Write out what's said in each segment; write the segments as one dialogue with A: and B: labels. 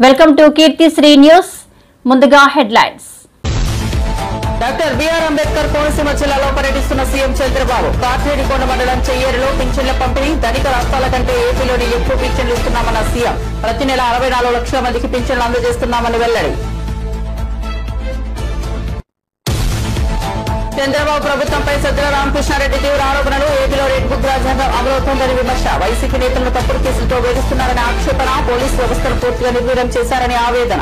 A: Welcome to Keerthisri news. ముందుగా headlines.
B: Doctor B R Ambedkar Konaseema జిల్లాలో పర్యటిస్తున్న సీఎం చంద్రబాబు. కాట్రేడికొండ మండలం చెయ్యేరులో పింఛన్ల పంపిణీ. ధనిక రాష్ట్రాల కంటే ఏపీలోని ఎక్కువ పింఛన్లు ఇస్తున్నామన్న సీఎం. ప్రతి నెల 64 లక్షల మందికి పింఛన్లు అందజేస్తున్నామని వెల్లడి. చంద్రబాబు ప్రభుత్వంపై సజ్జల రామకృష్ణారెడ్డి తీవ్ర ఆరోపణలు. ఏపీలో రెడ్ బుక్ రాజ్యాంగం అమలవుతోందని విమర్శ. వైసీపీ నేతలను తప్పుడు కేసులతో వేధిస్తున్నారని ఆక్షేపణ. పోలీసు వ్యవస్థను పూర్తిగా నిర్వీర్యం చేశారని ఆవేదన.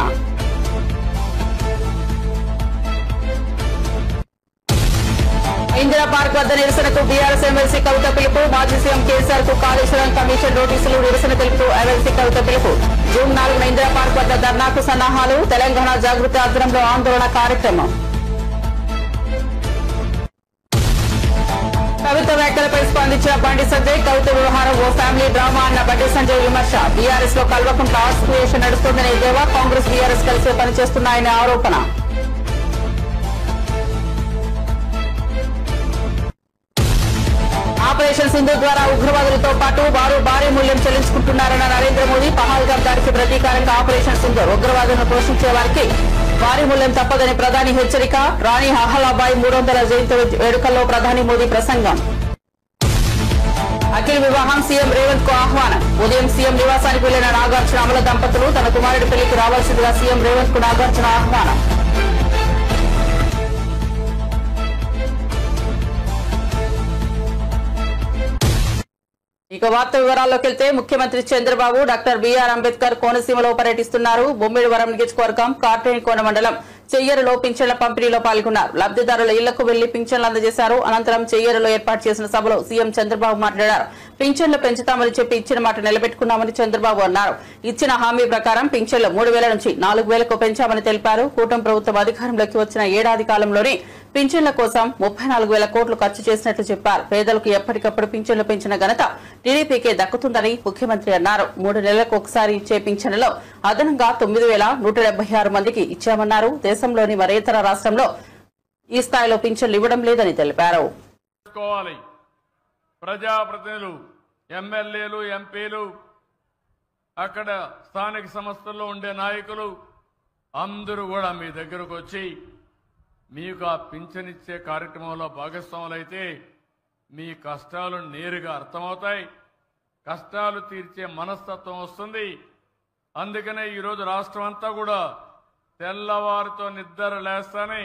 B: ఇందిరా పార్క్ వద్ద నిరసనకు బీఆర్ఎస్ ఎమ్మెల్సీ కవిత పిలుపు. మాజీ సీఎం కేసీఆర్ కు కాళేశ్వరం కమిషన్ నోటీసులు. నిరసన తెలుపుతూ ఎమ్మెల్సీ కవిత పిలుపు. జూన్ 4న ఇందిరా పార్క్ వద్ద ధర్నాకు సన్నాహాలు. తెలంగాణ జాగృతి ఆధ్వర్యంలో ఆందోళన కార్యక్రమం. కవిత వ్యాఖ్యలపై స్పందించిన బండి సంజయ్. కవిత వ్యవహారం ఓ ఫ్యామిలీ డ్రామా అన్న బండి సంజయ్ విమర్శ. బీఆర్ఎస్ లో కల్వకుంట్ల ఆర్ట్స్ క్రియేషన్ నడుస్తోందని ఎద్దేవా. కాంగ్రెస్ బీఆర్ఎస్ కలిసి పనిచేస్తున్నాయనే ఆరోపణ. ఆపరేషన్ సింధు ద్వారా ఉగ్రవాదులతో పాటు వారు భారీ మూల్యం చెల్లించుకుంటున్నారన్న నరేంద్ర మోదీ. పహల్గాం దాడికి ప్రతీకారంగా ఆపరేషన్ సింధు. ఉగ్రవాదులను పోషించే వారికి భారీ మూల్యం తప్పదని ప్రధాని హెచ్చరిక. రాణి అహలాబాయి 300వ జయంతి వేడుకల్లో ప్రధాని మోదీ ప్రసంగం. అఖిల్ వివాహం సీఎం రేవంత్ కు ఆహ్వానం. ఉదయం సీఎం నివాసానికి వెళ్లిన నాగార్జున అమల దంపతులు. తన కుమారుడి పెళ్లికి రావాల్సిందిగా సీఎం రేవంత్ కు నాగార్జున ఆహ్వానం. ఇక వార్త వివరాల్లోకి వెళ్తే ముఖ్యమంత్రి చంద్రబాబు డాక్టర్ బిఆర్ అంబేద్కర్ కోనసీమలో పర్యటిస్తున్నారు. బొమ్మిడివరం నియోజకవర్గం కాట్రేడికొండ మండలం చెయ్యేరులో పింఛన్ల పంపిణీలో పాల్గొన్నారు. లబ్దిదారుల ఇళ్లకు వెళ్లి పింఛన్లు అందజేశారు. అనంతరం చెయ్యేరులో ఏర్పాటు చేసిన సభలో సీఎం చంద్రబాబు మాట్లాడారు. పింఛన్లు పెంచుతామని చెప్పి ఇచ్చిన మాట నిలబెట్టుకున్నామని చంద్రబాబు అన్నారు. ఇచ్చిన హామీ ప్రకారం పింఛన్లు 3,000 నుంచి 4,000కు పెంచామని తెలిపారు. కూటమి ప్రభుత్వం అధికారంలోకి వచ్చిన ఏడాది కాలంలోనే పింఛన్ల కోసం 34,000 కోట్లు ఖర్చు చేసినట్లు చెప్పారు. పేదలకు ఎప్పటికప్పుడు పింఛన్లు పెంచిన ఘనత టీడీపీకే దక్కుతుందని ముఖ్యమంత్రి అన్నారు. 3 నెలలకు ఒకసారి ఇచ్చే పింఛన్లలో అదనంగా 9,176 మందికి ఇచ్చామన్నారు. దేశంలోని మరే ఇతర రాష్ట్రంలో ఈ స్థాయిలో పింఛన్లు ఇవ్వడం లేదని తెలిపారు.
C: ప్రజాప్రతినిధులు, ఎమ్మెల్యేలు, ఎంపీలు, అక్కడ స్థానిక సంస్థల్లో ఉండే నాయకులు అందరూ కూడా మీ దగ్గరకు వచ్చి మీకు ఆ పింఛనిచ్చే కార్యక్రమంలో భాగస్వాములైతే మీ కష్టాలు నేరుగా అర్థమవుతాయి. కష్టాలు తీర్చే మనస్తత్వం వస్తుంది. అందుకనే ఈరోజు రాష్ట్రం అంతా కూడా తెల్లవారితో నిద్ర లేస్తానే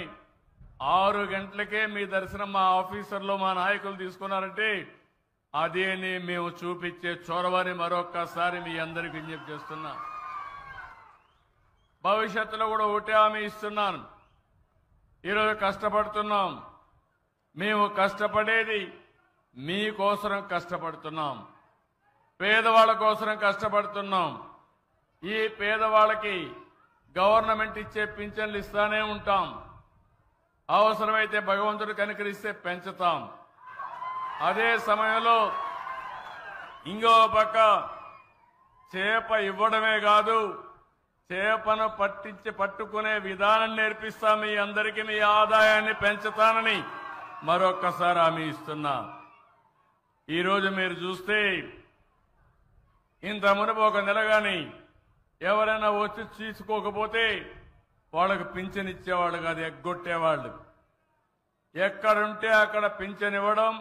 C: 6 గంటలకే మీ దర్శనం మా ఆఫీసర్లు, మా నాయకులు తీసుకున్నారంటే అదేని మేము చూపించే చొరవని మరొక్కసారి మీ అందరికి విజ్ఞప్తి చేస్తున్నా. భవిష్యత్తులో కూడా ఒకటే హామీ ఇస్తున్నాను. ఈరోజు కష్టపడుతున్నాం. మేము కష్టపడేది మీకోసం కష్టపడుతున్నాం. పేదవాళ్ళ కోసం కష్టపడుతున్నాం. ఈ పేదవాళ్ళకి గవర్నమెంట్ ఇచ్చే పింఛన్లు ఇస్తానే ఉంటాం. అవసరమైతే భగవంతుడు కనికరిస్తే పెంచుతాం. అదే సమయంలో ఇంకో పక్క చేప ఇవ్వడమే కాదు, చేపను పట్టుకునే విధానం నేర్పిస్తాం. మీ అందరికీ మీ ఆదాయాన్ని పెంచుతానని మరొక్కసారి హామీ ఇస్తున్నా. ఈరోజు మీరు చూస్తే ఇంత మునుపు ఒక నెల కానీ ఎవరైనా వచ్చి తీసుకోకపోతే వాళ్ళకు పింఛన్ ఇచ్చేవాళ్ళు కాదు, ఎగ్గొట్టేవాళ్ళు. ఎక్కడుంటే అక్కడ పింఛన్ ఇవ్వడం.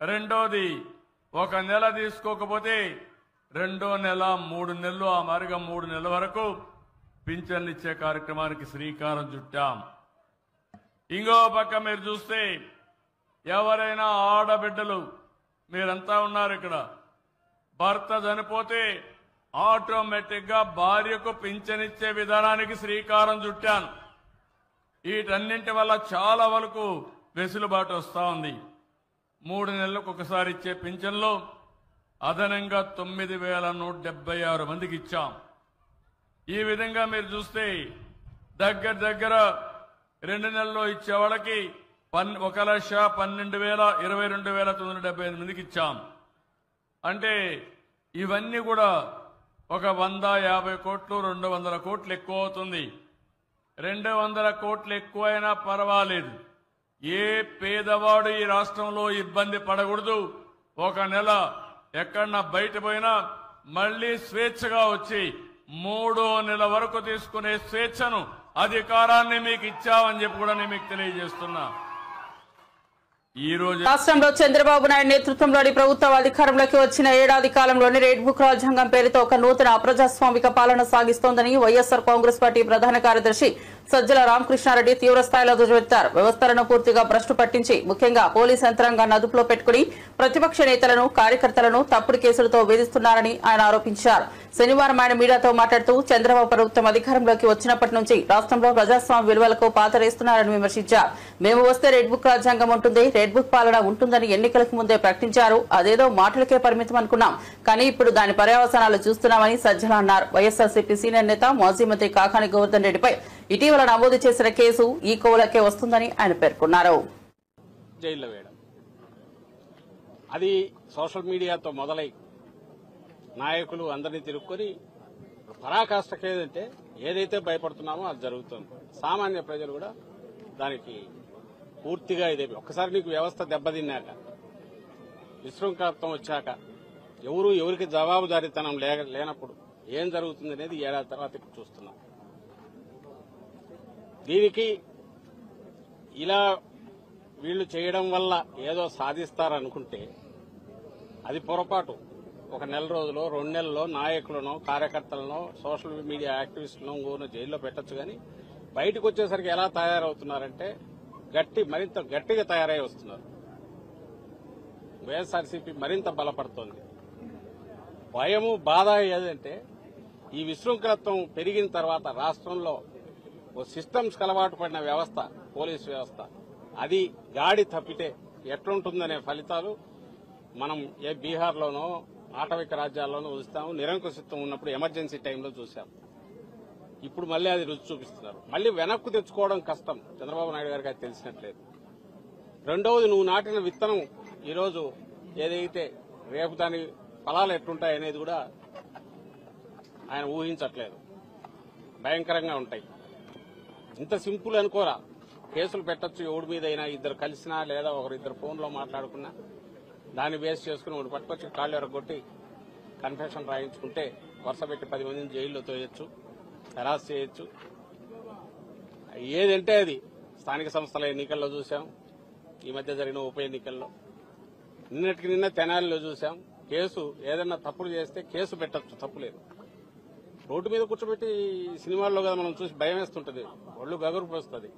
C: రెండోది, ఒక నెల తీసుకోకపోతే 2వ నెల, 3 నెలలు, ఆ మారిగా 3 నెలల వరకు పింఛన్లు ఇచ్చే కార్యక్రమానికి శ్రీకారం చుట్టాం. ఇంకో పక్క మీరు చూస్తే ఎవరైనా ఆడబిడ్డలు, మీరంతా ఉన్నారు ఇక్కడ, భర్త చనిపోతే ఆటోమేటిక్ గా భార్యకు పింఛనిచ్చే విధానానికి శ్రీకారం చుట్టాను. వీటన్నింటి వల్ల చాలా వరకు వెసులుబాటు వస్తూ ఉంది. 3 నెలలకు ఒకసారి ఇచ్చే పింఛన్లో అదనంగా 9,176 మందికి ఇచ్చాం. ఈ విధంగా మీరు చూస్తే దగ్గర 2 నెలల్లో ఇచ్చే వాళ్ళకి 1,12,22,975 మందికి ఇచ్చాం. అంటే ఇవన్నీ కూడా ఒక 150 కోట్లు, 200 కోట్లు ఎక్కువ అవుతుంది. 200 కోట్లు ఎక్కువైనా పర్వాలేదు. ఏ పేదవాడు ఈ రాష్ట్రంలో ఇబ్బంది పడకూడదు. ఒక నెల ఎక్కడన్నా బయట పోయినా మళ్లీ స్వేచ్ఛగా వచ్చి 3వ నెల వరకు తీసుకునే స్వేచ్ఛను అధికారాన్ని మీకు ఇచ్చామని చెప్పి కూడా నేను మీకు తెలియజేస్తున్నా. ఈ రోజు
B: రాష్ట్రంలో చంద్రబాబు నాయుడు నేతృత్వంలోని ప్రభుత్వం అధికారంలోకి వచ్చిన ఏడాది కాలంలోనే రెడ్ బుక్ రాజ్యాంగం పేరుతో ఒక నూతన అప్రజాస్వామిక పాలన సాగిస్తోందని వైఎస్ఆర్ కాంగ్రెస్ పార్టీ ప్రధాన కార్యదర్శి సజ్జల రామకృష్ణారెడ్డి తీవ్ర స్థాయిలో దుర్వెత్తారు. వ్యవస్థలను పూర్తిగా భ్రష్టు పట్టించి ముఖ్యంగా పోలీస్ యంత్రాంగాన్ని అదుపులో పెట్టుకుని ప్రతిపక్ష నేతలను కార్యకర్తలను తప్పుడు కేసులతో వేధిస్తున్నారని ఆయన ఆరోపించారు. శనివారం ఆయన మీడియాతో మాట్లాడుతూ చంద్రబాబు ప్రభుత్వం అధికారంలోకి వచ్చినప్పటి నుంచి రాష్ట్రంలో ప్రజాస్వామ్య విలువలకు పాతరేస్తున్నారని విమర్శించారు. మేము వస్తే రెడ్ బుక్ రాజ్యాంగం ఉంటుంది, రెడ్ బుక్ పాలన ఉంటుందని ఎన్నికలకు ముందే ప్రకటించారు. అదేదో మాటలకే పరిమితం అనుకున్నాం, కానీ ఇప్పుడు దాని పర్యవసానాలు చూస్తున్నామని సజ్జల అన్నారు. వైఎస్ఆర్సీపీ సీనియర్ నేత మాజీ మంత్రి కాకాని గోవర్ధన్ రెడ్డిపై ఇటీవల నమోదు చేసిన కేసు ఈ కోవలకే వస్తుందని ఆయన పేర్కొన్నారు.
D: జైల్లో వేయడం అది సోషల్ మీడియాతో మొదలై నాయకులు అందరినీ తిరుక్కొని పరాకాష్ఠకి ఏదైతే భయపడుతున్నామో అది జరుగుతుంది. సామాన్య ప్రజలు కూడా దానికి పూర్తిగా ఇదే. ఒక్కసారి నీకు వ్యవస్థ దెబ్బతిన్నాక, విశృంఖలత్వం వచ్చాక, ఎవరికి జవాబుదారీతనం లేనప్పుడు ఏం జరుగుతుంది అనేది ఏడాది తర్వాత ఇప్పుడు చూస్తున్నాం. దీనికి ఇలా వీళ్లు చేయడం వల్ల ఏదో సాధిస్తారనుకుంటే అది పొరపాటు. ఒక నెల రోజులో 2 నెలల్లో నాయకులను, కార్యకర్తలను, సోషల్ మీడియా యాక్టివిస్టులను ఊరిని జైల్లో పెట్టచ్చు. కానీ బయటకు వచ్చేసరికి ఎలా తయారవుతున్నారంటే మరింత గట్టిగా తయారై వస్తున్నారు. వైఎస్ఆర్సీపీ మరింత బలపడుతోంది. భయము, బాధ ఏదంటే ఈ విశృంఖలత్వం పెరిగిన తర్వాత రాష్ట్రంలో ఓ సిస్టమ్స్ అలవాటు పడిన వ్యవస్థ, పోలీస్ వ్యవస్థ, అది గాడి తప్పితే ఎట్లుంటుందనే ఫలితాలు మనం బీహార్లోనో ఆటవిక రాజ్యాల్లోనూ చూస్తాము. నిరంకుశత్వం ఉన్నప్పుడు ఎమర్జెన్సీ టైంలో చూశాం. ఇప్పుడు మళ్లీ అది రుచి చూపిస్తున్నారు. మళ్లీ వెనక్కు తెచ్చుకోవడం కష్టం. చంద్రబాబు నాయుడు గారికి అది తెలిసినట్లేదు. రెండవది, నువ్వు నాటిన విత్తనం ఈరోజు ఏదైతే రేపు దాని ఫలాలు ఎట్లుంటాయనేది కూడా ఆయన ఊహించట్లేదు. భయంకరంగా ఉంటాయి. ఇంత సింపుల్ అనుకోరా. కేసులు పెట్టచ్చు ఎవడి మీద అయినా, ఇద్దరు కలిసినా లేదా ఒకరిద్దరు ఫోన్లో మాట్లాడుకున్నా దాన్ని బేస్ చేసుకుని ఒకటి పట్టుకొచ్చి కాళ్ళు ఎరగొట్టి కన్ఫెషన్ రాయించుకుంటే వరుస పెట్టి 10 మందిని జైల్లో తోయొచ్చు, హెరాస్ చేయొచ్చు. ఏదంటే అది స్థానిక సంస్థల ఎన్నికల్లో చూశాం, ఈ మధ్య జరిగిన ఉప ఎన్నికల్లో, నిన్నటికి నిన్న తెనాలిలో చూశాం. కేసు ఏదన్నా తప్పులు చేస్తే కేసు పెట్టచ్చు, తప్పులేదు. రోడ్డు మీద కూర్చోబెట్టి సినిమాల్లో కదా మనం చూసి భయం వేస్తుంటది, ఒళ్ళు గగురు పోస్తుంది.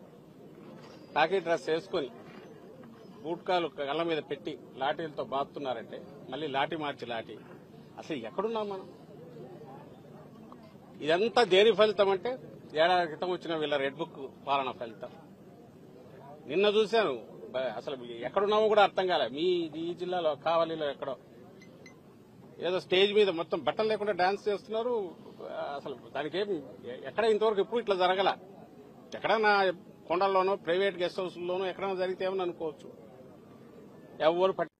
D: టాకీ డ్రెస్ వేసుకుని బూట్కాలు కళ్ళ మీద పెట్టి లాఠీలతో బాదుతున్నారంటే మళ్ళీ లాఠీ మార్చి లాఠీ. అసలు ఎక్కడున్నాం మనం? ఇదంతా దేని ఫలితం అంటే ఏడాది క్రితం వచ్చిన వీళ్ళ రెడ్ బుక్ పాలన ఫలితం. నిన్న చూశాను, అసలు ఎక్కడున్నామో కూడా అర్థం కాలే. ఈ జిల్లాలో కావలిలో ఎక్కడో ఏదో స్టేజ్ మీద మొత్తం బట్టలు లేకుండా డాన్స్ చేస్తున్నారు. అసలు దానికి ఎక్కడ ఇంతవరకు ఎప్పుడు ఇట్లా జరగల. ఎక్కడన్నా కొండల్లోనో ప్రైవేట్ గెస్ట్ హౌస్లోనో ఎక్కడైనా జరిగితే ఏమని అనుకోవచ్చు.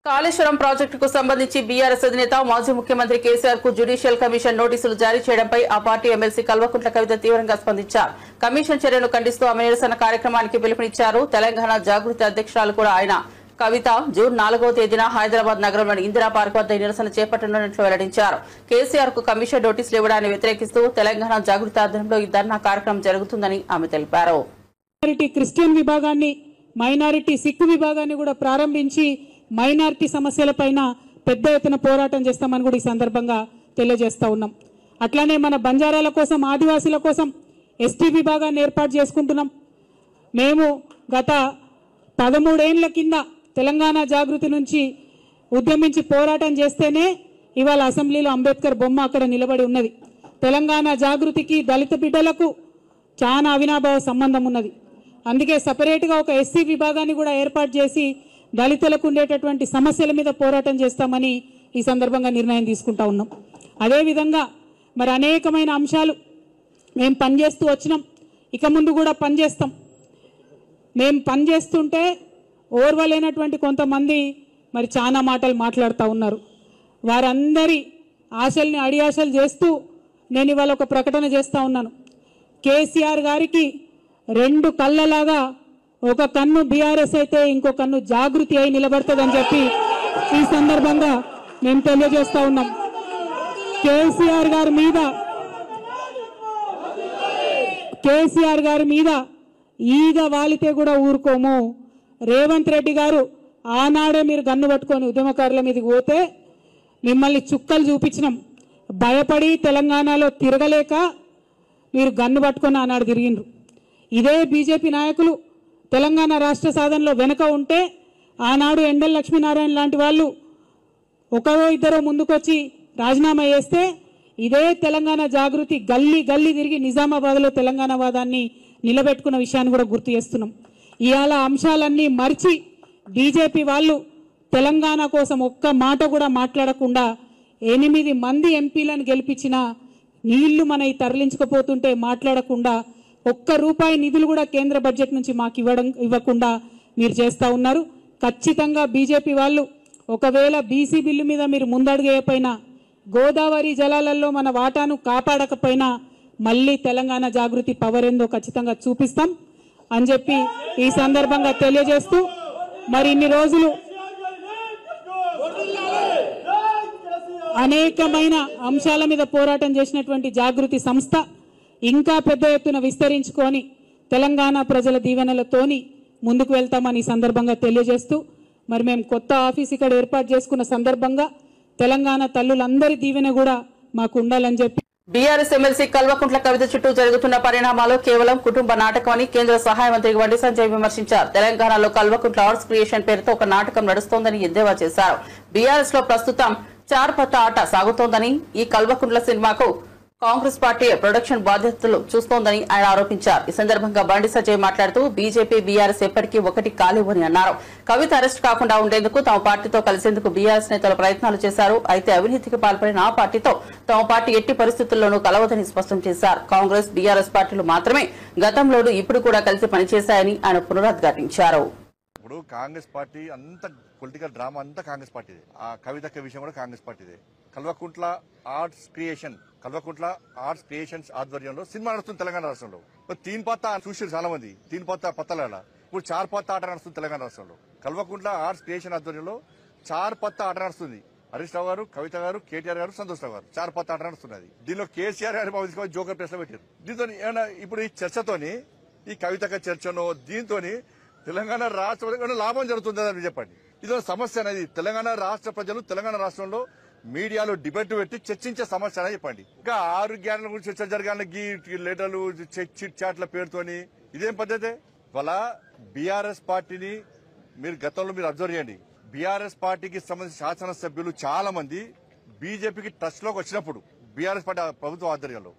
B: కాళేశ్వరం ప్రాజెక్టుకు సంబంధించి బీఆర్ఎస్ అధినేత మాజీ ముఖ్యమంత్రి కేసీఆర్ కు జ్యుడిషియల్ కమిషన్ నోటీసులు జారీ చేయడంపై ఆ పార్టీ ఎమ్మెల్సీ కల్వకుంట్ల కవిత తీవ్రంగా స్పందించారు. కమిషన్ చర్యను ఖండిస్తూ ఆమె నిరసన కార్యక్రమానికి పిలుపునిచ్చారు. తెలంగాణ జాగృతి అధ్యక్షురాలు కూడా ఆయన. కవిత జూన్ 4వ తేదీన హైదరాబాద్ నగరంలోని ఇందిరా పార్క్ వద్ద ఈ నిరసన చేపట్టనున్నట్లు వెల్లడించారు. కేసీఆర్ కు కమిషన్ నోటీసులు ఇవ్వడాన్ని వ్యతిరేకిస్తూ తెలంగాణ జాగృతి ఆధ్వర్యంలో ఈ ధర్నా కార్యక్రమం జరుగుతుందని ఆమె తెలిపారు.
E: క్రిస్టియన్ విభాగాన్ని, మైనారిటీ సిక్కు విభాగాన్ని కూడా ప్రారంభించి మైనారిటీ సమస్యలపైన పెద్ద ఎత్తున పోరాటం చేస్తామని కూడా ఈ సందర్భంగా తెలియజేస్తా ఉన్నాం. అట్లానే మన బంజారాల కోసం, ఆదివాసీల కోసం ఎస్టీ విభాగాన్ని ఏర్పాటు చేసుకుంటున్నాం. మేము గత 13 ఏళ్ల కింద తెలంగాణ జాగృతి నుంచి ఉద్యమించి పోరాటం చేస్తేనే ఇవాళ అసెంబ్లీలో అంబేద్కర్ బొమ్మ అక్కడ నిలబడి ఉన్నది. తెలంగాణ జాగృతికి దళిత బిడ్డలకు చాలా అవినాభావ సంబంధం ఉన్నది. అందుకే సపరేట్గా ఒక ఎస్సీ విభాగాన్ని కూడా ఏర్పాటు చేసి దళితులకు ఉండేటటువంటి సమస్యల మీద పోరాటం చేస్తామని ఈ సందర్భంగా నిర్ణయం తీసుకుంటా ఉన్నాం. అదేవిధంగా మరి అనేకమైన అంశాలు మేము పనిచేస్తూ వచ్చినాం, ఇక ముందు కూడా పనిచేస్తాం. మేము పనిచేస్తుంటే ఓర్వలేనటువంటి కొంతమంది మరి చాలా మాటలు మాట్లాడుతూ ఉన్నారు. వారందరి ఆశల్ని అడియాశలు చేస్తూ నేను ఇవాళ ఒక ప్రకటన చేస్తూ ఉన్నాను. కేసీఆర్ గారికి 2 కళ్ళలాగా ఒక కన్ను బీఆర్ఎస్ అయితే ఇంకో కన్ను జాగృతి అయి నిలబడుతుందని చెప్పి ఈ సందర్భంగా మేము తెలియజేస్తూ ఉన్నాం. కేసీఆర్ గారి మీద కేసీఆర్ గారి మీద ఈగ వాలితే కూడా ఊరుకోము. రేవంత్ రెడ్డి గారు ఆనాడే మీరు గన్ను పట్టుకొని ఉద్యమకారుల మీదకి పోతే మిమ్మల్ని చుక్కలు చూపించినాం. భయపడి తెలంగాణలో తిరగలేక మీరు గన్ను పట్టుకొని ఆనాడు తిరిగిండ్రు. ఇదే బీజేపీ నాయకులు తెలంగాణ రాష్ట్ర సాధనలో వెనుక ఉంటే ఆనాడు ఎండల లక్ష్మీనారాయణ లాంటి వాళ్ళు ఒకరో ఇద్దరో ముందుకొచ్చి రాజీనామా చేస్తే ఇదే తెలంగాణ జాగృతి గల్లీ గల్లీ తిరిగి నిజామాబాద్లో తెలంగాణ వాదాన్ని నిలబెట్టుకున్న విషయాన్ని కూడా గుర్తు చేస్తున్నాం. ఇవాళ అంశాలన్నీ మర్చి బీజేపీ వాళ్ళు తెలంగాణ కోసం ఒక్క మాట కూడా మాట్లాడకుండా 8 మంది ఎంపీలను గెలిపించిన నీళ్లు మనవి తరలించకపోతుంటే మాట్లాడకుండా ₹1 నిధులు కూడా కేంద్ర బడ్జెట్ నుంచి మాకు ఇవ్వకుండా మీరు చేస్తూ ఉన్నారు. ఖచ్చితంగా బీజేపీ వాళ్ళు ఒకవేళ బీసీ బిల్లు మీద మీరు ముందడుగేయపోయినా గోదావరి జలాలలో మన వాటాను కాపాడకపోయినా మళ్ళీ తెలంగాణ జాగృతి పవర్ ఏందో ఖచ్చితంగా చూపిస్తాం అని చెప్పి ఈ సందర్భంగా తెలియజేస్తూ మరి ఇన్ని రోజులు అనేకమైన అంశాల మీద పోరాటం చేసినటువంటి జాగృతి సంస్థ ఇంకా పెద్ద ఎత్తున విస్తరించుకొని తెలంగాణ ప్రజల దీవెనలతోని ముందుకు వెళ్తామని ఈ సందర్భంగా తెలియజేస్తూ మరి మేము కొత్త ఆఫీస్ ఇక్కడ ఏర్పాటు చేసుకున్న సందర్భంగా తెలంగాణ తల్లులందరి దీవెన కూడా మాకు ఉండాలని చెప్పి
B: బీఆర్ఎస్ ఎమ్మెల్సీ కల్వకుంట్ల కవిత చుట్టూ జరుగుతున్న పరిణామాలు కేవలం కుటుంబ నాటకమని కేంద్ర సహాయ మంత్రి బండి సంజయ్ విమర్శించారు. తెలంగాణలో కల్వకుంట్ల ఆర్ట్స్ క్రియేషన్ పేరుతో ఒక నాటకం నడుస్తోందని ఎద్దేవా చేశారు. బీఆర్ఎస్ లో ప్రస్తుతం చార్పత్త ఆట సాగుతోందని, ఈ కల్వకుంట్ల సినిమాకు కాంగ్రెస్ పార్టీ ప్రొడక్షన్ బాధ్యతలు చూస్తోందని ఆయన ఆరోపించారు. ఈ సందర్భంగా బండి సంజయ్ మాట్లాడుతూ బీజేపీ బీఆర్ఎస్ ఎప్పటికీ ఒకటి కాలేవని అన్నారు. కవిత అరెస్ట్ కాకుండా ఉండేందుకు తమ పార్టీతో కలిసేందుకు బీఆర్ఎస్ నేతలు ప్రయత్నాలు చేశారు. అయితే అవినీతికి పాల్పడిన ఆ పార్టీతో తమ పార్టీ ఎట్టి పరిస్థితుల్లోనూ కలవదని స్పష్టం చేశారు. కాంగ్రెస్ బీఆర్ఎస్ పార్టీలు మాత్రమే గతంలోనూ ఇప్పుడు కూడా కలిసి పనిచేశాయని ఆయన పునరుద్ఘాటించారు.
F: ఇప్పుడు కాంగ్రెస్ పార్టీ అంత పొలిటికల్ డ్రామా అంతా కాంగ్రెస్ పార్టీదే. ఆ కవితక్క విషయం కూడా కాంగ్రెస్ పార్టీదే. కల్వకుంట్ల ఆర్ట్స్ క్రియేషన్స్ ఆధ్వర్యంలో సినిమా నడుస్తుంది తెలంగాణ రాష్ట్రంలో. 3 పత్తా చూసారు చాలా మంది. 3 పత్తా పత్తలాడ ఇప్పుడు 4 పత్తా ఆట నడుస్తుంది తెలంగాణ రాష్ట్రంలో. కల్వకుంట్ల ఆర్ట్స్ క్రియేషన్ ఆధ్వర్యంలో 4 పత్తా ఆట నడుస్తుంది. హరీష్ రావు గారు, కవిత గారు, కేటీఆర్ గారు, సంతోష్ రావు గారు 4 పత్తా ఆట నడుస్తున్నది. దీనిలో కేసీఆర్ గారు జోకర్ ప్లేస్ లో పెట్టారు. దీంతో ఇప్పుడు ఈ చర్చతోని, ఈ కవితక చర్చను దీంతోని తెలంగాణ రాష్ట్ర లాభం జరుగుతుందని చెప్పండి. ఇదో సమస్య అనేది తెలంగాణ రాష్ట్ర ప్రజలు తెలంగాణ రాష్ట్రంలో మీడియాలో డిబేట్ పెట్టి చర్చించే సమస్య అని చెప్పండి. ఇంకా 6 గ్యారెంటీల గురించి చర్చ జరగాలి లెటర్లు చిట్ చాట్ల పేరుతోని ఇదేం పద్ధతి? వాళ్ళ బీఆర్ఎస్ పార్టీని మీరు గతంలో మీరు అబ్జర్వ్ చేయండి. బీఆర్ఎస్ పార్టీకి సంబంధించిన శాసనసభ్యులు చాలా మంది బీజేపీకి టచ్ లోకి వచ్చినప్పుడు బీఆర్ఎస్ పార్టీ ప్రభుత్వ ఆధ్వర్యంలో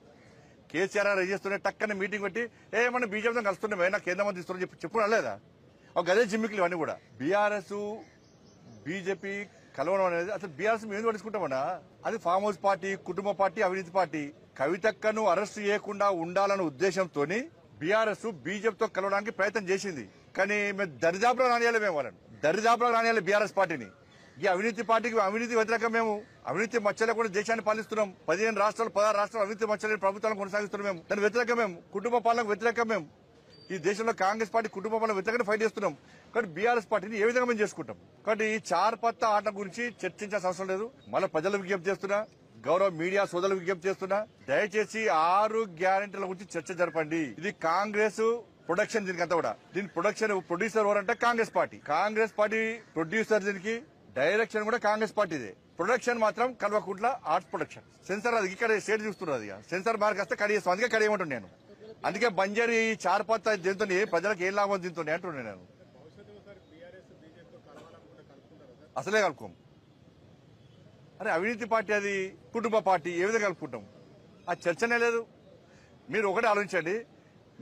F: కేసీఆర్ గారు చేస్తుంటే టక్కన మీటింగ్ పెట్టి మనం బీజేపీతో కలుస్తున్నామే నాకు కేంద్ర మంత్రి ఇస్తున్నారని చెప్పుకోవడం లేదా? ఒక గదే జిమ్మికులు ఇవన్నీ కూడా. బీఆర్ఎస్ బీజేపీ కలవడం అనేది అసలు బీఆర్ఎస్ మేము ఎందుకు పడుచుకుంటామన్నా? అది ఫామ్ హౌస్ పార్టీ, కుటుంబ పార్టీ, అవినీతి పార్టీ. కవితక్కను అరెస్టు చేయకుండా ఉండాలన్న ఉద్దేశంతో బీఆర్ఎస్ బీజేపీతో కలవడానికి ప్రయత్నం చేసింది. కానీ మేము దరిదాపులో రానియాలి, మేము వాళ్ళని దరిదాపులో రానియాలి బీఆర్ఎస్ పార్టీని. ఈ అవినీతి పార్టీకి అవినీతి వ్యతిరేకం. మేము అవినీతి మచ్చలే కూడా దేశాన్ని పాలిస్తున్నాం. 15 రాష్ట్రాలు 16 రాష్ట్రాలు అవినీతి మచ్చలే ప్రభుత్వాలను కొనసాగిస్తున్నాం. మేము దాని వ్యతిరేకం. మేము కుటుంబ పాలనకు వ్యతిరేకం. మేము ఈ దేశంలో కాంగ్రెస్ పార్టీ కుటుంబ పాలన వ్యతిరేకంగా ఫైట్ చేస్తున్నాం. కాబట్టి బీఆర్ఎస్ పార్టీని ఏ విధంగా మేము చేసుకుంటాం? కాబట్టి ఈ 4 పత్తా ఆట గురించి చర్చించాల్సిన అవసరం లేదు. మళ్ళీ ప్రజలకు విజ్ఞప్తి చేస్తున్నా, గౌరవ మీడియా సోదరులకు విజ్ఞప్తి చేస్తున్నా, దయచేసి 6 గ్యారెంటీల గురించి చర్చ జరపండి. ఇది కాంగ్రెస్ ప్రొడక్షన్. దీనికి అంతా కూడా దీని ప్రొడ్యూసర్ ఎవరంటే Congress party. Congress party producer, దీనికి డైరెక్షన్ కూడా కాంగ్రెస్ పార్టీదే. ప్రొడక్షన్ మాత్రం కల్వకుంట్ల ఆర్ట్స్ ప్రొడక్షన్. సెన్సార్ అది ఇక్కడ స్టేట్ చూస్తున్నారు. సెన్సార్ మార్క్ వస్తే కడిగేస్తాం. అందుకే కడిగేయమంటున్నాను నేను. అందుకే బంజారీ 4 పత్తా దీంతో ప్రజలకు ఏం లాభం దీంతో అంటున్నాను నేను. అసలే కలుపుకోం. అరే అవినీతి పార్టీ, అది కుటుంబ పార్టీ, ఏ విధంగా కలుపుకుంటాం? ఆ చర్చనే లేదు. మీరు ఒకటే ఆలోచించండి.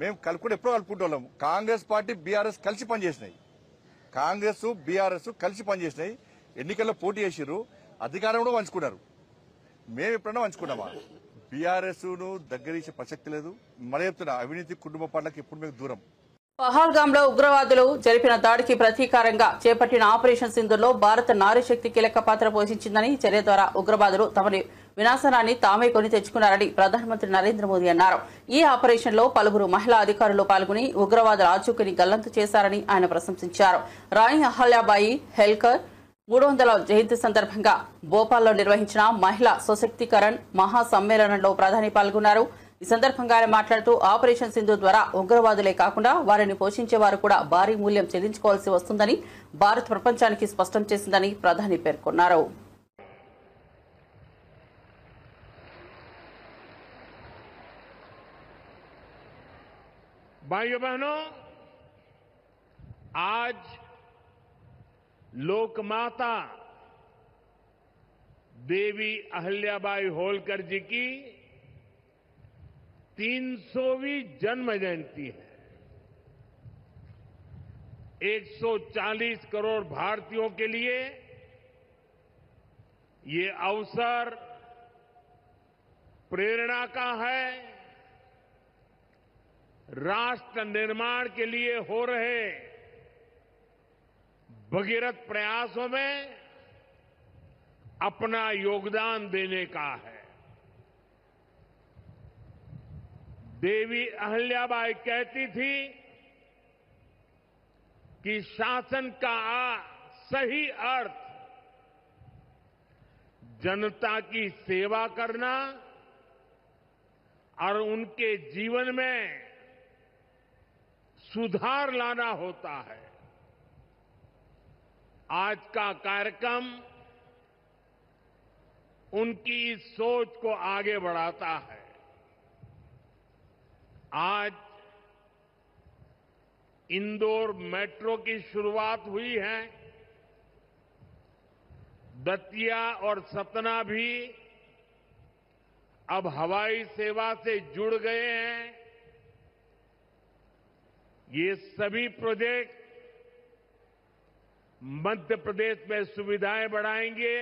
F: మేము కలుపుకుంటే ఎప్పుడో కలుపుకుంటాం. కాంగ్రెస్ పార్టీ బీఆర్ఎస్ కలిసి పనిచేసినాయి. కాంగ్రెస్ బీఆర్ఎస్ కలిసి పనిచేసినాయి. ఎన్నికల్లో పోటీ చేసిర్రు, అధికారం కూడా పంచుకున్నారు. మేము ఎప్పుడన్నా పంచుకున్నామా? బీఆర్ఎస్ ను దగ్గర ప్రసక్తి లేదు. మరి చెప్తున్నా, అవినీతి కుటుంబ పార్టీలకు ఎప్పుడు మేము దూరం.
B: పహల్గామ్ లో ఉగ్రవాదులు జరిపిన దాడికి ప్రతీకారంగా చేపట్టిన ఆపరేషన్ సింధూర్లో భారత నారీశక్తి కీలక పాత్ర పోషించిందని, చర్య ద్వారా ఉగ్రవాదులు తమని వినాశనాన్ని తామే కొని తెచ్చుకున్నారని ప్రధానమంత్రి నరేంద్ర మోదీ అన్నారు. ఈ ఆపరేషన్ లో పలువురు మహిళా అధికారులు పాల్గొని ఉగ్రవాదుల ఆచూకీని గల్లంతు చేశారని ఆయన ప్రశంసించారు. రాణి అహల్యాబాయి హెల్కర్ 300వ జయంతి సందర్భంగా భోపాల్లో నిర్వహించిన మహిళా సశక్తీకరణ్ మహా సమ్మేళనంలో ప్రధాని పాల్గొన్నారు. ఈ సందర్భంగా ఆయన మాట్లాడుతూ ఆపరేషన్ సింధు ద్వారా ఉగ్రవాదులే కాకుండా వారిని పోషించే వారు కూడా భారీ మూల్యం చెల్లించుకోవాల్సి వస్తుందని భారత్ ప్రపంచానికి స్పష్టం చేసిందని ప్రధాని పేర్కొన్నారు.
G: भाइयों बहनों, आज लोकमाता देवी अहिल्याबाई होलकर जी की 300वीं जन्म जयंती है. 140 करोड़ भारतीयों के लिए ये अवसर प्रेरणा का है. राष्ट्र निर्माण के लिए हो रहे भगीरथ प्रयासों में अपना योगदान देने का है. देवी अहिल्याबाई कहती थी कि शासन का सही अर्थ जनता की सेवा करना और उनके जीवन में सुधार लाना होता है. आज का कार्यक्रम उनकी इस सोच को आगे बढ़ाता है. आज इंदौर मेट्रो की शुरुआत हुई है. दतिया और सतना भी अब हवाई सेवा से जुड़ गए हैं. ये सभी प्रोजेक्ट मध्य प्रदेश में सुविधाएं बढ़ाएंगे,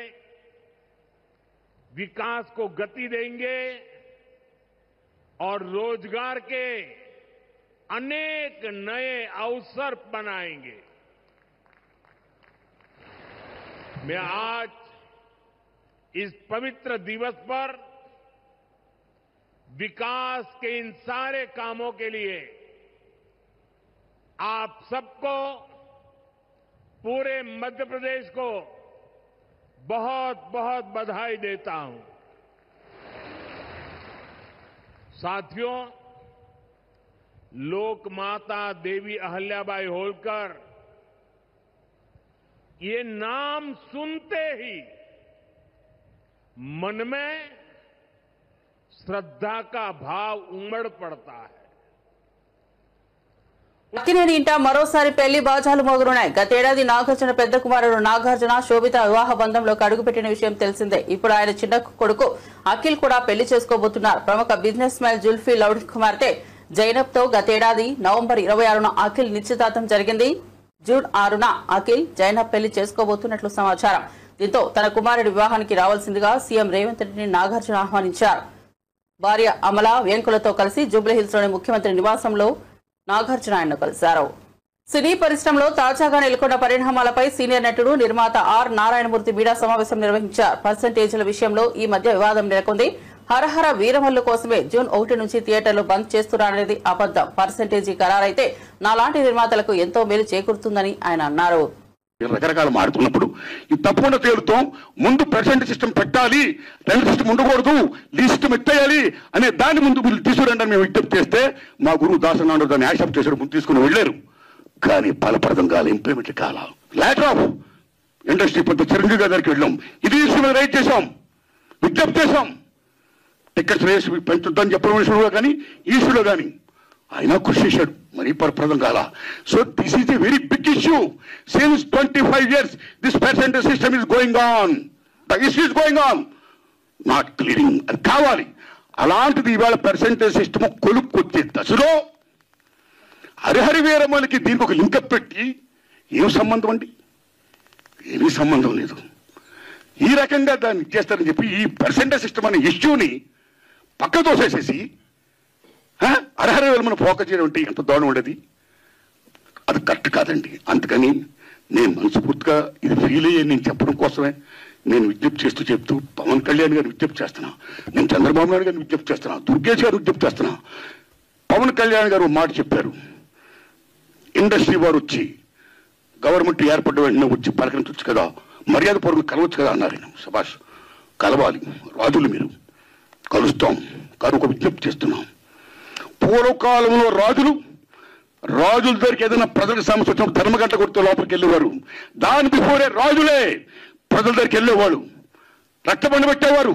G: विकास को गति देंगे और रोजगार के अनेक नए अवसर बनाएंगे. मैं आज इस पवित्र दिवस पर विकास के इन सारे कामों के लिए आप सबको, पूरे मध्य प्रदेश को बहुत बहुत बधाई देता हूं. साथियों, लोक माता देवी अहिल्याबाई होलकर, ये नाम सुनते ही मन में श्रद्धा का भाव उमड़ पड़ता है.
B: అక్కినేని ఇంట మరోసారి పెళ్లి బాజాలు మోగనున్నాయి. గతేడాది నాగార్జున పెద్ద కుమారుడు నాగార్జున శోభిత వివాహ బంధంలోకి అడుగుపెట్టిన విషయం తెలిసిందే. ఇప్పుడు ఆయన చిన్న కొడుకు అఖిల్ కూడా పెళ్లి చేసుకోబోతున్నారు. ప్రముఖ బిజినెస్ మ్యాన్ జుల్ఫీ లౌడ్ కుమార్తె జైనబ్ తో గతేడాది నవంబర్ 26న అఖిల్ నిశ్చితార్థం జరిగింది. జూన్ 6న అఖిల్ జైనబ్ పెళ్లి చేసుకోబోతున్నట్లు సమాచారం. దీంతో తన కుమారుడి వివాహానికి రావాల్సిందిగా సీఎం రేవంత్ రెడ్డిని నాగార్జున ఆహ్వానించారు. భార్య అమల వెంకులతో కలిసి జూబ్లీహిల్స్ లోని ముఖ్యమంత్రి నివాసంలో నాగార్జున ఆయన్ను కలిశారు. సినీ పరిశ్రమలో తాజాగా నెలకొన్న పరిణామాలపై సీనియర్ నటుడు నిర్మాత ఆర్ నారాయణమూర్తి మీడియా సమావేశం నిర్వహించారు. పర్సెంటేజీల విషయంలో ఈ మధ్య వివాదం నెలకొంది. హరహర వీరమల్లు కోసమే జూన్ 1 నుంచి థియేటర్లు బంద్ చేస్తున్నారనేది అబద్దం. పర్సెంటేజీ ఖరారైతే నాలాంటి నిర్మాతలకు ఎంతో మేలు చేకూరుతుందని ఆయన అన్నారు.
H: రకరకాలు మారుతున్నప్పుడు ఈ తప్పకుండా తేలుతాం. ముందు ప్రెసెంట్ సిస్టమ్ పెట్టాలి, రెండో సిస్టమ్ ఉండకూడదు, ఈ సిస్టమ్ ఎత్తేయాలి అనే దాన్ని ముందు తీసుకురండి మేము విజ్ఞప్తి చేస్తే మా గురువు దాసనాడు దాన్ని యాక్సెప్ట్ చేశారు, ముందు తీసుకుని వెళ్ళారు. కానీ ఫలప్రదం కాల, ఇంప్లిమెంట్ కాల. లెటర్ ఆఫ్ ఇండస్ట్రీ పెద్ద చిరంజీవి గారి దగ్గరికి వెళ్ళాం, ఇది ఇష్యూ మీద రైట్ చేశాం, విజ్ఞప్తి చేశాం. టికెట్స్ రేస్ పెంచుద్దని చెప్పడం విషయంలో కానీ ఈ ఇష్యూలో కానీ ఆయన కృషి చేశాడు, మరీ ఫలప్రదం కాల. So this is a very big issue. Since 25 years this percentage system is going on, the issue is going on, not clearing. అది కావాలి. అలాంటిది ఇవాళ పర్సెంటేజ్ సిస్టమ్ కొలుక్కొచ్చే దశలో హరిహరి వీరమ్మలకి దీనికి ఒక లింకప్ పెట్టి ఏం సంబంధం అండి? ఏమీ సంబంధం లేదు. ఈ రకంగా దాన్ని చేస్తారని చెప్పి ఈ పర్సెంటేజ్ సిస్టమ్ అనే ఇష్యూని పక్క తోసేసేసి హరిహరి వీరమ్మను ఫోకస్ చేయడం అంటే ఎంత దారుణం ఉండేది. అది కరెక్ట్ కాదండి. అందుకని నేను మనస్ఫూర్తిగా ఇది ఫీల్ అయ్యే నేను చెప్పడం కోసమే నేను విజ్ఞప్తి చెప్తూ పవన్ కళ్యాణ్ గారిని విజ్ఞప్తి చేస్తున్నా, నేను చంద్రబాబు నాయుడు గారిని విజ్ఞప్తి చేస్తున్నా, దుర్గేష్ గారు విజ్ఞప్తి చేస్తున్నా. పవన్ కళ్యాణ్ గారు మాట చెప్పారు, ఇండస్ట్రీ వారు వచ్చి గవర్నమెంట్ ఏర్పడ్డ వెంటనే వచ్చి పలకరించవచ్చు కదా, మర్యాద పూర్వకంగా కలవచ్చు కదా అన్నారు. శభాష్, కలవాలి రాజులు, మీరు కలుస్తాం, కానీ ఒక విజ్ఞప్తి చేస్తున్నాం. పూర్వకాలంలో రాజుల దగ్గరికి ఏదైనా ప్రజలకు సమస్య వచ్చినప్పుడు ధర్మగంట కొడితే లోపలికి వెళ్ళేవారు. దాని బిఫోరే రాజులే ప్రజల దగ్గరికి వెళ్ళేవాడు, రక్తబండ పెట్టేవారు.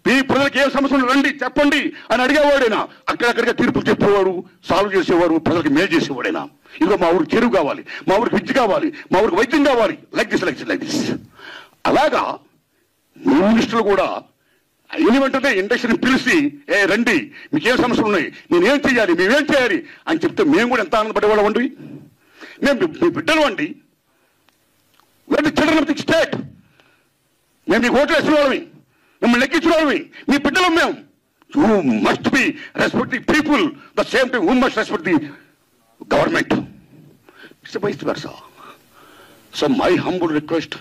H: ఈ ప్రజలకు ఏ సమస్యలు రండి చెప్పండి అని అడిగేవాడైనా అక్కడక్కడిగా తీర్పులు చెప్పేవాడు, సాల్వ్ చేసేవాడు, ప్రజలకు మేలు చేసేవాడైనా. ఇదిగో మా ఊరికి చెరువు కావాలి, మా ఊరికి విద్య కావాలి, మా ఊరికి వైద్యం కావాలి, లైక్ దిస్. అలాగా మినిస్టర్లు కూడా అయిన వెంటనే ఇండస్ట్రీని పిలిచి రండి మీకేం సమస్యలు ఉన్నాయి, నేనేం చేయాలి, మేమేం చేయాలి అని చెప్తే మేము కూడా ఎంత ఆనందపడేవాళ్ళం అండి. మేము మీ బిడ్డలు అండి, చిల్డ్రన్ ఆఫ్ ది స్టేట్. మేము మీకు ఓట్లు వేసిన వాళ్ళమి, మిమ్మల్ని లెక్కించిన వాళ్ళమి, మీ బిడ్డలు మేము. You must be respect the people the same time you must respect the government. It's vice versa. So my humble request,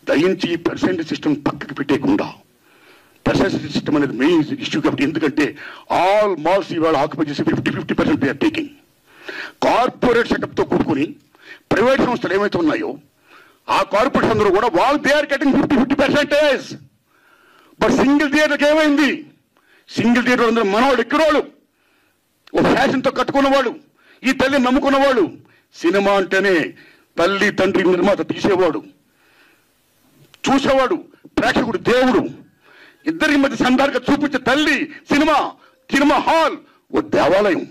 H: దయించి ఈ పర్సెంటేజ్ సిస్టమ్ పక్కకి పెట్టేయకుండా, పర్సెంటేజ్ సిస్టమ్ అనేది మెయిన్ ఇష్యూ కాబట్టి. ఎందుకంటే ఆల్ మాల్స్ ఇవాళ ఆక్యుపై చేసి 50% దే ఆర్ టేకింగ్. కార్పొరేట్ సెటప్తో కూడుకుని ప్రైవేట్ సంస్థలు ఏమైతే ఉన్నాయో ఆ కార్పొరేట్స్ అందరూ కూడా they are getting 50%. But single థియేటర్కి ఏమైంది? సింగిల్ థియేటర్ అందరూ మనవాడు ఎక్కినవాడు, ఓ ఫ్యాషన్తో కట్టుకున్నవాడు, ఈ తల్లిని నమ్ముకున్నవాడు. సినిమా అంటేనే తల్లి తండ్రి నిర్మాత తీసేవాడు, చూసేవాడు, ప్రేక్షకుడు దేవుడు. ఇద్దరికి మధ్య సందర్భంగా చూపించే తల్లి సినిమా హాల్ ఓ దేవాలయం.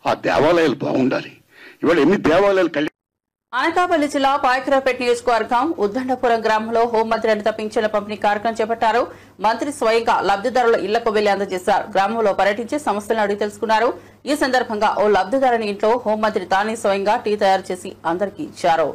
H: ఆ దేవాలయాలు బాగుండాలి. ఇవాళ ఎన్ని దేవాలయాలు
B: అనకాపల్లి జిల్లా పాయకరావుపేట నియోజకవర్గం ఉద్దండపురం గ్రామంలో హోంమంత్రి అనిత పింఛన్ల పంపిణీ కార్యక్రమం చేపట్టారు. మంత్రి స్వయంగా లబ్దిదారుల ఇళ్లకు వెళ్లి అందజేశారు. గ్రామంలో పర్యటించి సమస్యలను అడిగి తెలుసుకున్నారు. ఈ సందర్భంగా ఓ లబ్దిదారుని ఇంట్లో హోంమంత్రి తానే స్వయంగా టీ తయారు చేసి అందరికీ ఇచ్చారు.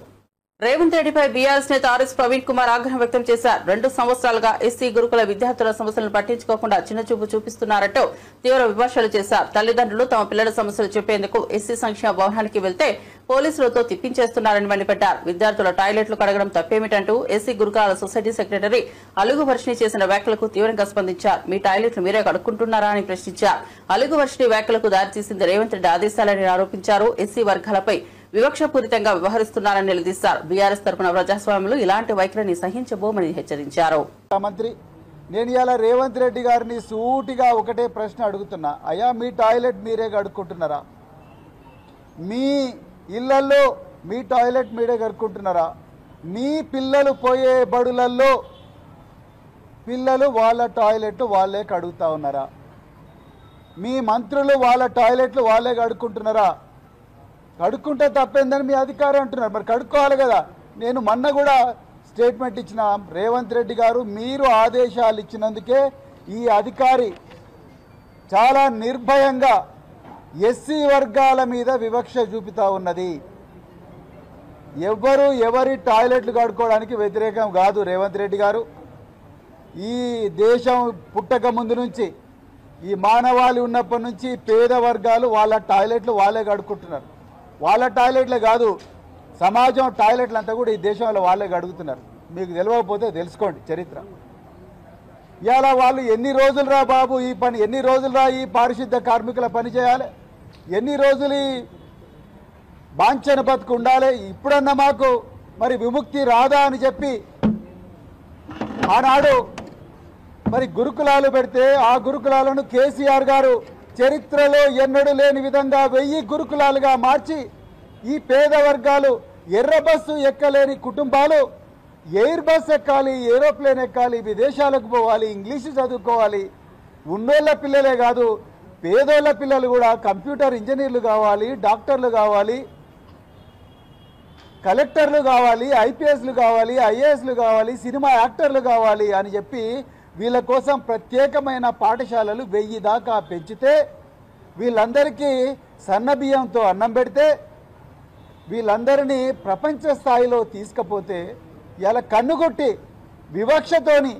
B: రేవంత్ రెడ్డిపై బీఆర్ఎస్ నేత ఆర్ఎస్ ప్రవీణ్ కుమార్ ఆగ్రహం వ్యక్తం చేశారు. 2 సంవత్సరాలుగా ఎస్సీ గురుకుల విద్యార్థుల సమస్యలను పట్టించుకోకుండా చిన్నచూపు చూపిస్తున్నారంటూ తీవ్ర విమర్శలు చేశారు. తల్లిదండ్రులు తమ పిల్లల సమస్యలు చెప్పేందుకు ఎస్సీ సంక్షేమ భవనానికి వెళ్తే పోలీసులతో తిప్పించేస్తున్నారని మండిపడ్డారు. విద్యార్థుల టాయిలెట్లు కడగడం తప్పేమిటంటూ ఎస్సీ గురుకులాల సొసైటీ సెక్రటరీ అలుగు వర్షిణి చేసిన వ్యాఖ్యలకు తీవ్రంగా స్పందించారు. మీ టాయిలెట్లు మీరే కడుక్కుంటున్నారా అని ప్రశ్నించారు. అలుగు వర్షిణి వ్యాఖ్యలకు దారితీసింది రేవంత్ రెడ్డి ఆదేశాలని ఆరోపించారు. ఎస్సీ వర్గాలపై వివక్షపూరితంగా వ్యవహరిస్తున్నారని నిలదీశారు. బీఆర్ఎస్ తరపున ప్రజాస్వామ్యంలో ఇలాంటి వైఖరిని సహించబోమని హెచ్చరించారు.
I: మంత్రి, నేను ఇలా రేవంత్ రెడ్డి గారిని సూటిగా ఒకటే ప్రశ్న అడుగుతున్నా. అయ్యా, మీ టాయిలెట్ మీరే కడుక్కుంటున్నారా? మీ ఇళ్లలో మీ టాయిలెట్ మీరే కడుక్కుంటున్నారా? మీ పిల్లలు పోయే బడులలో పిల్లలు వాళ్ళ టాయిలెట్ వాళ్ళే కడుగుతా ఉన్నారా? మీ మంత్రులు వాళ్ళ టాయిలెట్లు వాళ్ళే కడుక్కుంటున్నారా? కడుక్కుంటే తప్పేందని మీ అధికారం అంటున్నారు. మరి కడుక్కోవాలి కదా. నేను మొన్న కూడా స్టేట్మెంట్ ఇచ్చిన, రేవంత్ రెడ్డి గారు మీరు ఆదేశాలు ఇచ్చినందుకే ఈ అధికారి చాలా నిర్భయంగా ఎస్సీ వర్గాల మీద వివక్ష చూపుతా ఉన్నది. ఎవరి టాయిలెట్లు కడుక్కోవడానికి వ్యతిరేకం కాదు రేవంత్ రెడ్డి గారు. ఈ దేశం పుట్టక ముందు నుంచి, ఈ మానవాళి ఉన్నప్పటి నుంచి పేద వర్గాలు వాళ్ళ టాయిలెట్లు వాళ్ళే కడుక్కుంటున్నారు. వాళ్ళ టాయిలెట్లే కాదు, సమాజం టాయిలెట్లు అంతా కూడా ఈ దేశంలో వాళ్ళే కడుగుతున్నారు. మీకు తెలియకపోతే తెలుసుకోండి చరిత్ర. ఇవాళ వాళ్ళు ఎన్ని రోజులు రా బాబు ఈ పని, ఎన్ని రోజులు రా ఈ పారిశుద్ధ కార్మికుల పని చేయాలి, ఎన్ని రోజులు ఈ బాంఛన బతుకు ఉండాలి, ఇప్పుడన్నా మాకు మరి విముక్తి రాదా అని చెప్పి ఆనాడు మరి గురుకులాలు పెడితే ఆ గురుకులాలను కేసీఆర్ గారు చరిత్రలో ఎన్నడూ లేని విధంగా 1000 గురుకులాలుగా మార్చి ఈ పేద వర్గాలు, ఎర్ర బస్సు ఎక్కలేని కుటుంబాలు ఎయిర్ బస్ ఎక్కాలి, ఏరోప్లేన్ ఎక్కాలి, విదేశాలకు పోవాలి, ఇంగ్లీషు చదువుకోవాలి. ఉన్నోళ్ళ పిల్లలే కాదు, పేదోళ్ళ పిల్లలు కూడా కంప్యూటర్ ఇంజనీర్లు కావాలి, డాక్టర్లు కావాలి, కలెక్టర్లు కావాలి, ఐపీఎస్లు కావాలి, ఐఏఎస్లు కావాలి, సినిమా యాక్టర్లు కావాలి అని చెప్పి వీళ్ళ కోసం ప్రత్యేకమైన పాఠశాలలు 1000 దాకా పెంచితే, వీళ్ళందరికీ సన్నబియ్యంతో అన్నం పెడితే, వీళ్ళందరినీ ప్రపంచ స్థాయిలో తీసుకపోతే ఇలా కన్నుగొట్టి వివక్షతోని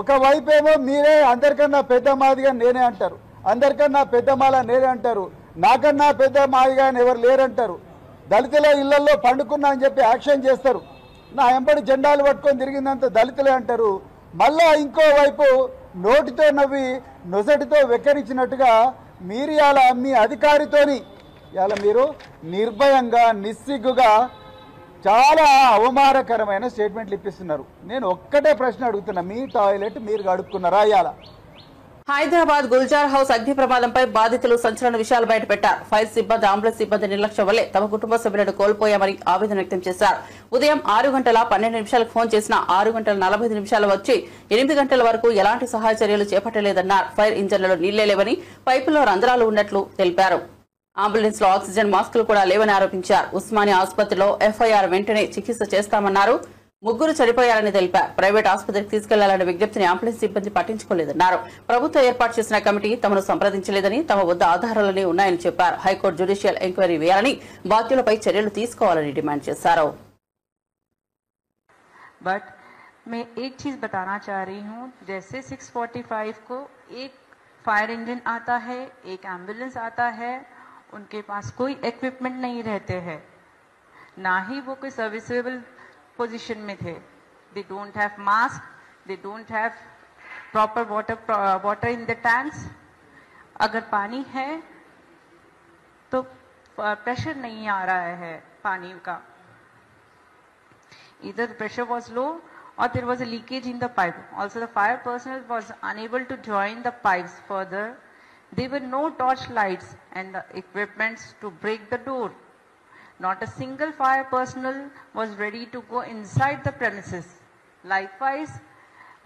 I: ఒకవైపేమో మీరే అందరికన్నా పెద్ద మాదిగా నేనే అంటారు, అందరికన్నా పెద్ద మాల నేనే అంటారు, నాకన్నా పెద్ద మాదిగా ఎవరు లేరంటారు, దళితుల ఇళ్లలో పండుకున్నా అని చెప్పి యాక్షన్ చేస్తారు, నా ఎంబడి జెండాలు పట్టుకొని తిరిగిందంత దళితులే అంటారు. మళ్ళా ఇంకోవైపు నోటితో నవ్వి నొసటితో వెక్కరించినట్టుగా మీరు ఇలా మీ అధికారితోని ఇలా మీరు నిర్భయంగా నిస్సిగ్గుగా చాలా అవమానకరమైన స్టేట్మెంట్లు ఇప్పిస్తున్నారు. నేను ఒక్కటే ప్రశ్న అడుగుతున్నా, మీ టాయిలెట్ మీరు కడుక్కున్నారా? ఇవాళ
B: హైదరాబాద్ గుల్జార్ హౌస్ అగ్ని ప్రమాదంపై బాధితులు సంచలన విషయాలు బయటపెట్టారు. ఫైర్ సిబ్బంది, అంబులెన్స్ సిబ్బంది నిర్లక్ష్యం వల్లే తమ కుటుంబ సభ్యులను కోల్పోయామని ఆవేదన వ్యక్తం చేశారు. ఉదయం 6:12 ఫోన్ చేసిన 6:45 వచ్చి 8 గంటల వరకు ఎలాంటి సహాయ చర్యలు చేపట్టలేదన్నారు. ఫైర్ ఇంజన్లలో నీళ్లే లేవని, పైపుల్లో రంధ్రాలు ఉన్నట్లు తెలిపారు. అంబులెన్స్ లో ఆక్సిజన్ మాస్కులు కూడా లేవని ఆరోపించారు. ఉస్మానియా ఆసుపత్రిలో ఎఫ్ఐఆర్ వెంటనే చికిత్స చేస్తామన్నారు. 3 చనిపోయారని తెలిపారు. ప్రైవేట్ ఆసుపత్రికి తీసుకెళ్లాలనే విజ్ఞప్తిని అంబులెన్స్ సిబ్బంది పట్టించుకోలేదన్నారు. ప్రభుత్వం ఏర్పాటు చేసిన కమిటీ తమను సంప్రదించలేదని, తమ వద్ద ఆధారాలన్నీ ఉన్నాయని చెప్పారు. హైకోర్టు జ్యుడిషియల్ ఎంక్వైరీ వేయాలని, బాధ్యులపై చర్యలు తీసుకోవాలని డిమాండ్ చేశారు.
J: बट मैं एक चीज बताना चाह रही हूँ, जैसे 6:45 को एक फायर इंजन आता है, एक एम्बुलेंस आता है, उनके पास कोई इक्विपमेंट नहीं रहते हैं, ना ही वो कोई सर्विसेबल पोजीशन में थे. They don't have mask, they don't have proper water in the tanks. अगर पानी है तो प्रेशर नहीं आ रहा है पानी का. Either the pressure was low or there was a leakage in the pipe. Also the fire personnel was unable to join the pipes further. There were no torch lights and the equipments to break the door. Not a single fire personnel was ready to go inside the premises. Likewise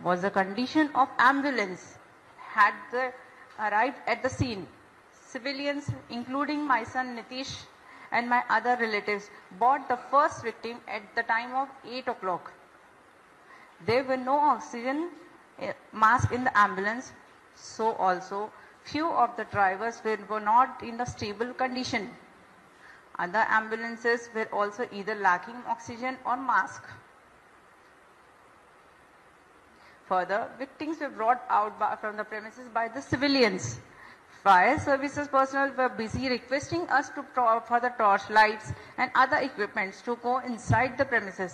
J: was the condition of ambulance had arrived at the scene. Civilians, including my son Nitish and my other relatives, brought the first victim at the time of 8 o'clock. There were no oxygen mask in the ambulance, so also few of the drivers were not in the stable condition. Other ambulances were also either lacking oxygen or mask. Further, victims were brought out from the premises by the civilians. Fire services personnel were busy requesting us for the torch lights and other equipments to go inside the premises.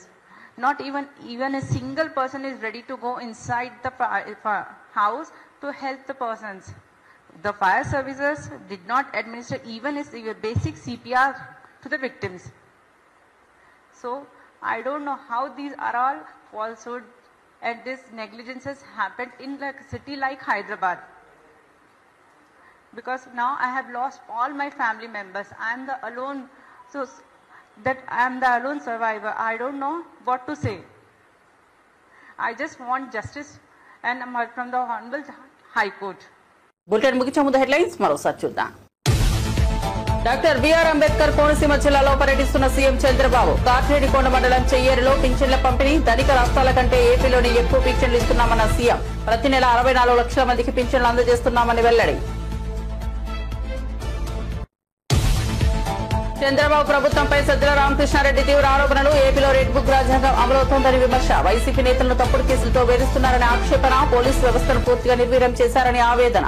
J: Not even a single person is ready to go inside the house to help the persons. The fire services did not administer even a basic CPR to the victims. So I don't know how these are all falsehood and this negligences happened in a city like Hyderabad. Because now I have lost all my family members. I am the alone, so that I am the alone survivor. I don't know what to say. I just want justice and from the Honorable High Court.
B: Bulletin ముగించే ముందు headlines మరోసారి చూద్దాం. Doctor B R Ambedkar Konaseema జిల్లాలో పర్యటిస్తున్న CM Chandrababu. Katrenikona మండలం చెయ్యేరులో పింఛన్ల పంపిణీ. ధనిక రాష్ట్రాల కంటే ఏపీలోనే ఎక్కువ పింఛన్లు ఇస్తున్నామన్న సీఎం. ప్రతి నెల 64 లక్షల మందికి పింఛన్లు అందజేస్తున్నామని వెల్లడి. చంద్రబాబు ప్రభుత్వంపై సజ్జల రామకృష్ణారెడ్డి తీవ్ర ఆరోపణలు. ఏపీలో రెడ్ బుక్ రాజ్యాంగం అమలవుతోందని విమర్శ. వైసీపీ నేతలను తప్పుడు కేసులతో వేధిస్తున్నారని ఆక్షేపణ. పోలీసు వ్యవస్థను పూర్తిగా నిర్వీర్యం చేశారని ఆవేదన.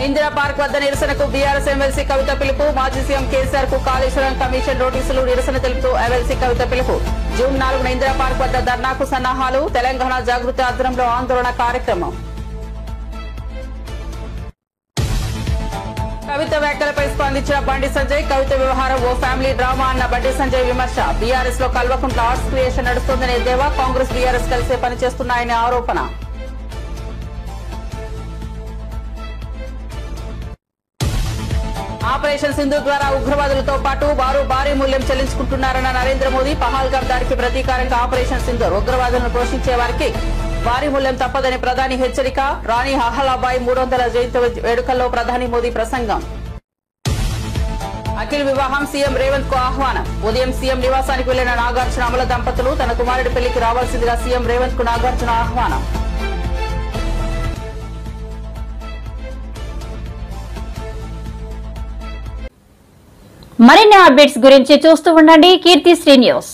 B: ఇందిరా పార్క్ వద్ద నిరసనకు బీఆర్ఎస్ ఎమ్మెల్సీ కవిత పిలుపు. మాజీ సీఎం కేసీఆర్ కు కాళేశ్వరం కమిషన్ నోటీసులు. నిరసన తెలుపుతూ ఎమ్మెల్సీ కవిత పిలుపు. జూన్ 4న ఇందిరా పార్క్ వద్ద ధర్నాకు సన్నాహాలు. తెలంగాణ జాగృతి ఆధ్వర్యంలో ఆందోళన కార్యక్రమం. కవిత వ్యాఖ్యలపై స్పందించిన బండి సంజయ్. కవిత వ్యవహారం ఓ ఫ్యామిలీ డ్రామా అన్న బండి సంజయ్ విమర్శ. బీఆర్ఎస్ లో కల్వకుంట్ల ఆర్ట్స్ క్రియేషన్ నడుస్తోందనే దేవా. కాంగ్రెస్ బీఆర్ఎస్ కలిసే పనిచేస్తున్నాయనే ఆరోపణ. ఆపరేషన్ సింధు ద్వారా ఉగ్రవాదులతో పాటు వారు భారీ మూల్యం చెల్లించుకుంటున్నారన్న నరేంద్ర మోదీ. పహల్గాం దాడికి ప్రతీకారంగా ఆపరేషన్ సింధు. ఉగ్రవాదులను పోషించే వారికి భారీ మూల్యం తప్పదని ప్రధాని హెచ్చరిక. రాణి అహలాబాయి 300వ జయంతి వేడుకల్లో ప్రధాని మోదీ ప్రసంగం. అఖిల్ వివాహం. సీఎం రేవంత్ కు ఆహ్వానం. ఉదయం సీఎం నివాసానికి వెళ్లిన నాగార్జున అమల దంపతులు. తన కుమారుడి పెళ్లికి రావాల్సిందిగా సీఎం రేవంత్ కు నాగార్జున ఆహ్వానం.
A: మరిన్ని అప్డేట్స్ గురించి చూస్తూ ఉండండి కీర్తి శ్రీ న్యూస్.